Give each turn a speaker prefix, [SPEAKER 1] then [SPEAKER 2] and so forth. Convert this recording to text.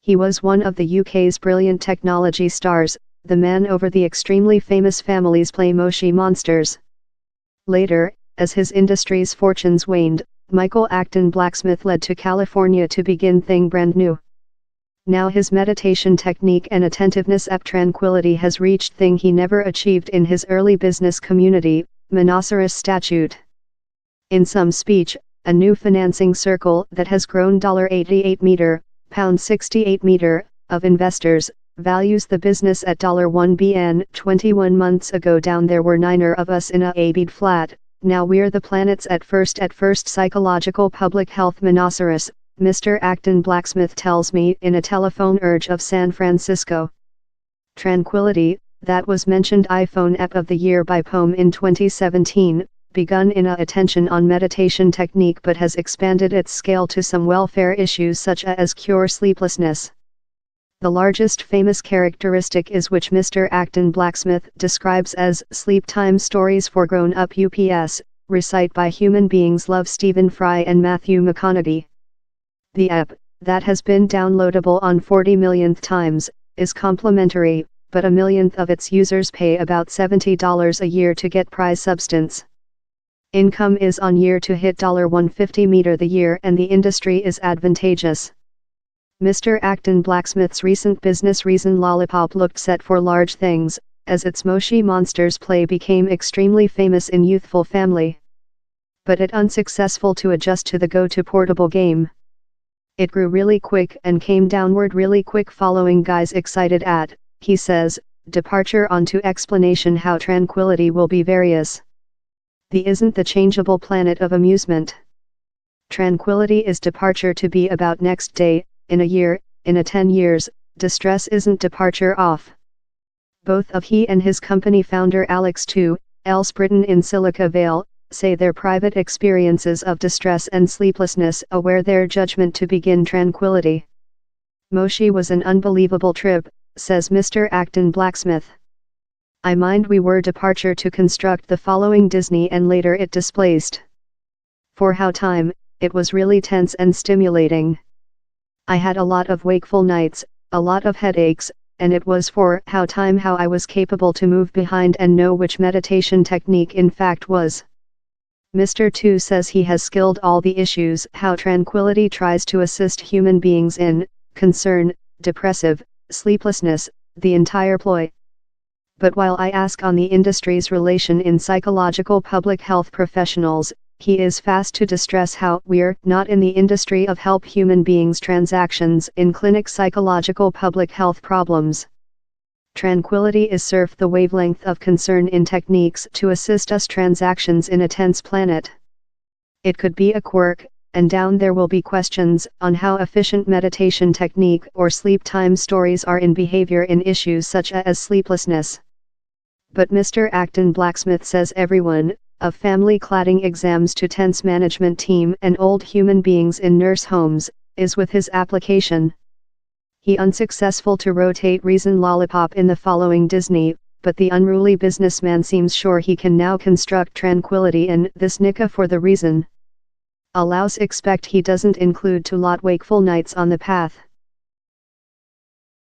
[SPEAKER 1] He was one of the UK's brilliant technology stars, the man over the extremely famous family's play Moshi Monsters. Later, as his industry's fortunes waned, Michael Acton Blacksmith led to California to begin thing brand new. Now his meditation technique and attentiveness app Tranquility has reached thing he never achieved in his early business community, Monoceros statute. In some speech, a new financing circle that has grown $88 meter, £68 meter, of investors, values the business at $1 bn. 21 months ago down there were 9 of us in a bed flat, now we're the planets at first psychological public health Monoceros, Mr. Acton Blacksmith tells me in a telephone urge of San Francisco. Tranquility, that was mentioned iPhone App of the Year by Poem in 2017, begun in a attention on meditation technique but has expanded its scale to some welfare issues such as cure sleeplessness. The largest famous characteristic is which Mr. Acton Blacksmith describes as sleep time stories for grown-up UPS, recite by human beings love Stephen Fry and Matthew McConaughey. The app, that has been downloadable on 40 millionth times, is complimentary, but a millionth of its users pay about $70 a year to get prize substance. Income is on year to hit $150 meter the year and the industry is advantageous. Mr. Acton Blacksmith's recent business reason Lollipop looked set for large things, as its Moshi Monsters play became extremely famous in youthful family. But it unsuccessful to adjust to the go-to-portable game. It grew really quick and came downward really quick following guys excited at, he says, departure onto explanation how Tranquility will be various. The isn't the changeable planet of amusement. Tranquility is departure to be about next day, in a year, in a 10 years, distress isn't departure off. Both of he and his company founder Alex 2, else Britain in Silica Vale, say their private experiences of distress and sleeplessness aware their judgment to begin Tranquility. Moshi was an unbelievable trip, says Mr. Acton Blacksmith. I mind we were departure to construct the following Disney and later it displaced. For how time, it was really tense and stimulating. I had a lot of wakeful nights, a lot of headaches, and it was for how time how I was capable to move behind and know which meditation technique in fact was. Mr. 2 says he has skilled all the issues how Tranquility tries to assist human beings in, concern, depressive, sleeplessness, the entire ploy. But while I ask on the industry's relation in psychological public health professionals, he is fast to distress how we're not in the industry of help human beings transactions in clinic psychological public health problems. Tranquility is surf the wavelength of concern in techniques to assist us transactions in a tense planet. It could be a quirk, and down there will be questions on how efficient meditation technique or sleep time stories are in behavior in issues such as sleeplessness. But Mr. Acton Blacksmith says everyone, of family cladding exams to tense management team and old human beings in nurse homes, is with his application. He unsuccessful to rotate reason Lollipop in the following Disney, but the unruly businessman seems sure he can now construct Tranquility and this Nika for the reason. Allows expect he doesn't include to lot wakeful nights on the path.